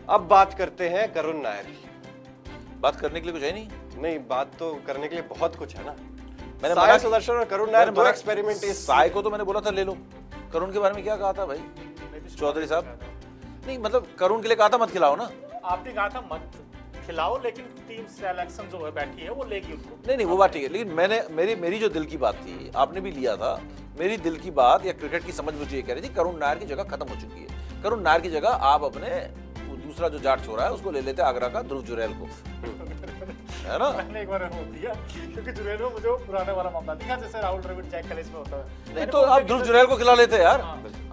अब बात करते हैं करुण नायर की। बात करने के लिए कुछ है नहीं? नहीं, बात तो करने के लिए बहुत कुछ है ना। मैंने साई सुदर्शन और करुण नायर दो एक्सपेरिमेंट। साई को तो मैंने बोला था ले लो। करुण के बारे में क्या कहा था भाई चौधरी साहब? नहीं मतलब करुण के लिए कहा था मत खिलाओ ना। आपने कहा था मत खिलाओ, लेकिन टीम सिलेक्शन जो है बैठी है वो लेगी उनको। नहीं वो बात ठीक है, लेकिन मेरी जो दिल की बात थी, आपने भी लिया था, मेरी दिल की बात या क्रिकेट की समझ मुझे ये कह रही थी करुण नायर की जगह खत्म हो चुकी है। करुण नायर की जगह आप अपने दूसरा जो जाट छोरा है उसको ले लेते आगरा का ध्रुव जुरैल को, है ना? मैंने एक बार वो दिया क्योंकि जुरैल में मुझे पुराने वाला मामला दिखा जैसे राहुल द्रविड़ जैक कलिस में होता है। नहीं तो आप ध्रुव जुरैल को खिला लेते यार।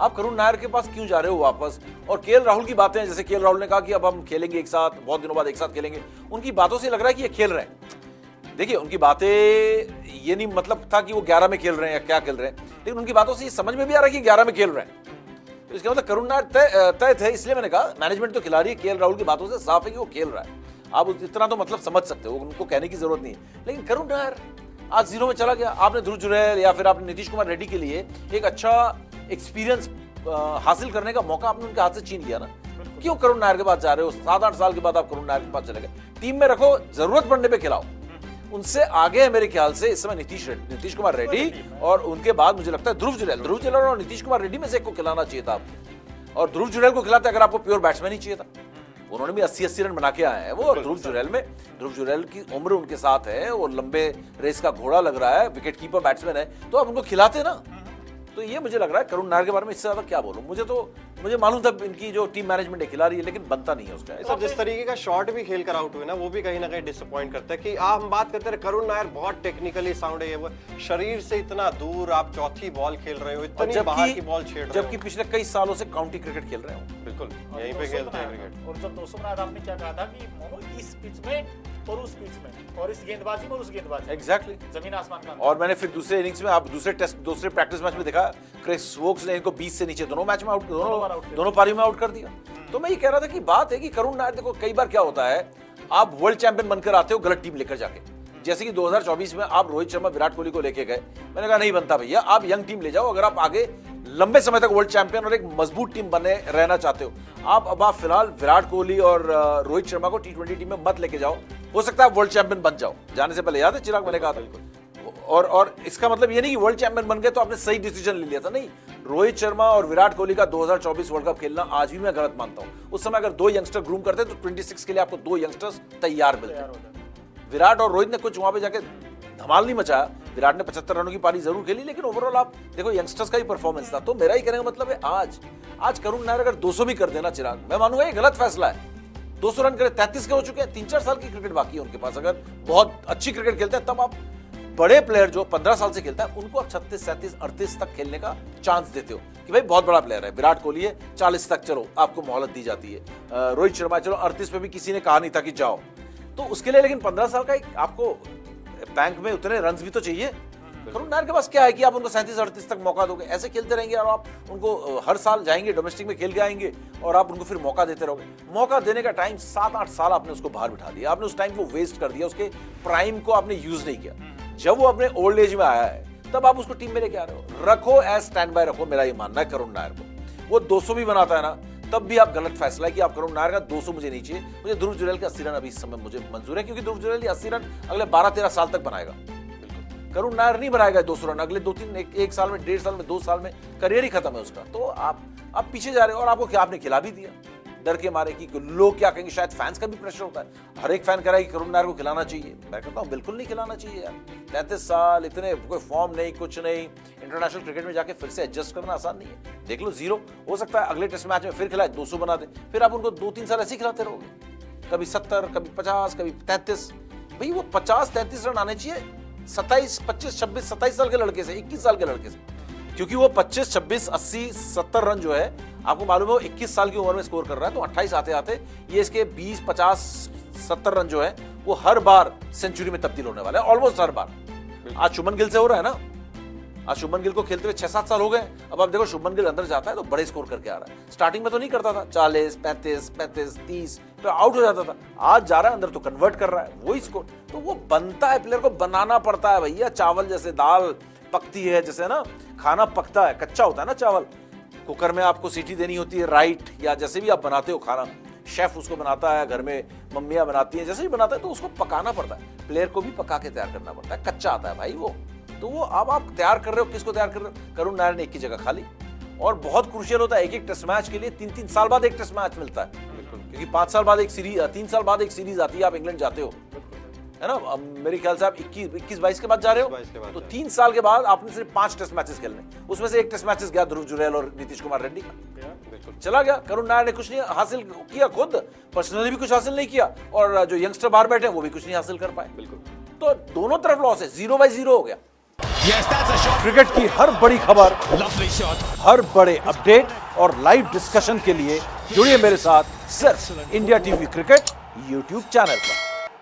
आप करुण नायर के पास क्यों जा रहे हो वापस? और केएल राहुल की बातें, जैसे केएल राहुल ने कहा कि अब हम खेलेंगे एक साथ, बहुत दिनों बाद एक साथ खेलेंगे, उनकी बातों से लग रहा है कि ये खेल रहे हैं। देखिए उनकी बातें, ये नहीं मतलब था कि वो 11 में खेल रहे हैं या क्या खेल रहे हैं, लेकिन उनकी बातों से ये समझ में भी आ रहा है कि 11 में खेल रहे हैं। तो इसका मतलब करुण नायर तय थे, इसलिए मैंने कहा मैनेजमेंट तो खिला रही है। केएल राहुल की बातों से साफ है कि वो खेल रहा है। आप इतना तो मतलब समझ सकते हो, उनको कहने की जरूरत नहीं है। लेकिन करुण नायर आज 0 में चला गया। आपने ध्रुव जुरैल या फिर आपने नीतीश कुमार रेड्डी के लिए एक अच्छा एक्सपीरियंस हासिल करने का मौका आपने उनके हाथ से छीन लिया ना। क्यों करुण नायर के पास जा रहे हो? 7-8 साल के बाद आप करुण नायर के पास चले गए। टीम में रखो, जरूरत पड़ने पे खिलाओ। उनसे आगे है मेरे ख्याल से इस समय नीतीश कुमार रेड्डी, और उनके बाद मुझे लगता है ध्रुव जुरैल और नीतीश कुमार रेड्डी में से एक को खिलाना चाहिए था आपको। और ध्रुव जुरैल को खिलाते अगर आपको प्योर बैट्समैन ही चाहिए था। उन्होंने भी 80-80 रन बना के आए हैं वो। ध्रुव जुरैल की उम्र उनके साथ है, वो लंबे रेस का घोड़ा लग रहा है, विकेट कीपर बैट्समैन है, तो आप उनको खिलाते ना। तो ये मुझे लग रहा है करुण नायर के बारे में इससे ज्यादा क्या बोलूं। मुझे मालूम था इनकी जो टीम मैनेजमेंट है खिला रही है, लेकिन बनता नहीं है उसका। सर जिस तरीके का शॉट भी खेल कर आउट हुए ना, वो भी कहीं ना कहीं डिसअपॉइंट करता है कि हम बात करते हैं करुण नायर बहुत टेक्निकली साउंड है, वो शरीर से इतना दूर आप चौथी बॉल खेल रहे हो, इतनी बाहर की बॉल छेड़ रहे हो, जबकि पिछले कई सालों से काउंटी क्रिकेट खेल रहे हो। बिल्कुल यहीं पे खेलते हैं क्रिकेट। और जब 200 बनाया था आपने क्या कहा था कि मोनो इस पिच में और उस पिच में और इस गेंदबाजी में और उस गेंदबाजी में एग्जैक्टली जमीन आसमान का। और मैंने फिर दूसरे इनिंग्स में, आप दूसरे प्रैक्टिस मैच में देखा, क्रिस वोक्स ने इनको 20 से नीचे दोनों मैच में दोनों पारी में आउट कर दिया। तो मैं ये कह रहा था कि बात है कि करुण नायर, देखो कई बार क्या होता है, आप वर्ल्ड चैंपियन बनकर आते हो गलत टीम लेकर जाके। जैसे कि 2024 में आप रोहित शर्मा विराट कोहली को लेके गए, मैंने कहा नहीं बनता भैया, आप यंग टीम ले जाओ। अगर आप आगे लंबे समय तक वर्ल्ड चैंपियन और एक मजबूत टीम बने रहना चाहते हो, आप फिलहाल विराट कोहली और रोहित शर्मा को T20 टीम में मत लेके जाओ। हो सकता है आप वर्ल्ड चैंपियन बन जाओ। जाने से पहले याद है चिराग, मैंने कहा था। और इसका मतलब ये नहीं कि वर्ल्ड चैंपियन बन गए तो आपने सही डिसीजन ले लिया था, नहीं। रोहित शर्मा और विराट कोहली का 2024 वर्ल्ड कप खेलना आज भी मैं गलत मानता हूं। उस समय अगर 2 यंगस्टर ग्रूम करते तो 26 के लिए आपको 2 यंगस्टर्स तैयार मिलते। विराट और रोहित ने कुछ वहां पे जाके धमाल नहीं मचाया। विराट ने 75 रनों की पारी जरूर खेली, लेकिन ओवरऑल आप देखो यंगस्टर्स का ही परफॉर्मेंस था। तो मेरा ही कहने का मतलब है आज करुण नायर अगर 200 भी कर देना चिराग, मैं मानूंगा ये गलत फैसला है। 200 रन करे, 33 के हो चुके हैं, 3-4 साल की क्रिकेट बाकी है उनके पास। अगर बहुत अच्छी क्रिकेट खेलते हैं तब आप बड़े प्लेयर जो 15 साल से खेलता है उनको आप 36, 37, 38 तक खेलने का चांस देते हो कि भाई बहुत बड़ा प्लेयर है। विराट कोहली है 40 तक, चलो आपको मोहलत दी जाती है। रोहित शर्मा चलो 38 पे भी किसी ने कहा नहीं था कि जाओ, तो उसके लिए लेकिन 15 साल का एक आपको बैंक में उतने रन भी तो चाहिए। करुण नायर के पास क्या है कि आप उनको 37-38 तक मौका दोगे, ऐसे खेलते रहेंगे और आप उनको हर साल जाएंगे डोमेस्टिक में खेल के आएंगे और आप उनको फिर मौका देते रहोगे। मौका देने का टाइम 7-8 साल आपने उसको बाहर बिठा दिया, आपने उस टाइम को वेस्ट कर दिया, उसके प्राइम को आपने यूज नहीं किया। जब वो अपने ओल्ड एज में आया है तब आप उसको टीम में लेके आ रहे हो। रखो एज स्टैंड बाय रखो, मेरा ये मानना है करुण नायर को। वो 200 भी बनाता है ना तब भी आप गलत फैसला है कि आप करुण नायर का 200 मुझे नहीं चाहिए। मुझे ध्रुव जुरैल के 80 रन अभी इस समय मुझे मंजूर है, क्योंकि ध्रुव जुरैल 80 रन अगले 12-13 साल तक बनाएगा। करुण नायर नहीं बनाएगा 200 रन अगले 2-3 एक साल में, 1.5 साल में, 2 साल में करियर ही खत्म है उसका। तो आप पीछे जा रहे हो और आपको क्या आपने खिला भी दिया डर के मारे कि लोग क्या कहेंगे। शायद फैंस का भी प्रेशर होता है, हर एक फैन कह रहा है कि करुण नायर को खिलाना चाहिए। मैं कहता हूँ बिल्कुल नहीं खिलाना चाहिए यार। 33 साल, इतने कोई फॉर्म नहीं, कुछ नहीं, इंटरनेशनल क्रिकेट में जाके फिर से एडजस्ट करना आसान नहीं है। देख लो 0 हो सकता है अगले टेस्ट मैच में फिर खिलाए 200 बना दे, फिर आप उनको 2-3 साल ऐसे ही खिलाते रहोगे, कभी 70, कभी 50, कभी 33। भाई वो 50-33 रन आने चाहिए 27, 25, 26, 27 साल के लड़के से, 21 साल के लड़के से, क्योंकि वो 25, 26, 80, 70 रन जो है आपको मालूम है वो 21 साल की उम्र में स्कोर कर रहा है। तो 28 आते आते ये इसके 20, 50, 70 रन जो है वो हर बार सेंचुरी में तब्दील होने वाला है, ऑलमोस्ट हर बार। आज शुभमन गिल से हो रहा है ना, आज शुभमन गिल को खेलते हुए 6-7 साल हो गए। अब आप देखो शुभमन गिल अंदर जाता है तो बड़े स्कोर करके आ रहा है। स्टार्टिंग में तो नहीं करता था, 40, 35, 30 तो आउट हो जाता था। आज जा रहा है अंदर तो कन्वर्ट कर रहा है, वही स्कोर। तो वो बनता है, प्लेयर को बनाना पड़ता है भैया। चावल जैसे दाल पकती है, जैसे ना खाना पकता है, कच्चा होता है ना चावल, कुकर में आपको सीटी देनी होती है, राइट, या जैसे भी आप बनाते हो खाना, शेफ उसको बनाता है, घर में मम्मियां बनाती हैं, जैसे ही बनाता है तो उसको पकाना पड़ता है। प्लेयर को भी पका के तैयार करना पड़ता है, कच्चा आता है भाई वो। तो वो अब आप तैयार कर रहे हो, किसको तैयार कर रहे हो? करुण नायर ने एक की जगह खाली। और बहुत क्रूशियल होता है, एक टेस्ट मैच के लिए 3-3 साल बाद एक टेस्ट मैच मिलता है, क्योंकि 5 साल बाद एक सीरीज, 3 साल बाद एक सीरीज आती है, आप इंग्लैंड जाते हो, है ना। अब मेरे ख्याल से आप 21-22 के बाद जा रहे हो, तो 3 साल के बाद आपने सिर्फ 5 टेस्ट मैचेस खेलने, उसमें से एक टेस्ट मैचेस गया ध्रुव जुरैल और नीतीश कुमार रेड्डी का, चला गया। करुण नायर ने कुछ नहीं हासिल किया, खुद पर्सनली भी कुछ हासिल नहीं किया, और जो यंगस्टर बाहर बैठे वो भी कुछ नहीं हासिल कर पाए। बिल्कुल, तो दोनों तरफ लॉस है, 0/0 हो गया। क्रिकेट की हर बड़ी खबर, हर बड़े अपडेट और लाइव डिस्कशन के लिए जुड़िए मेरे साथ सिर्फ India TV cricket YouTube channel पर।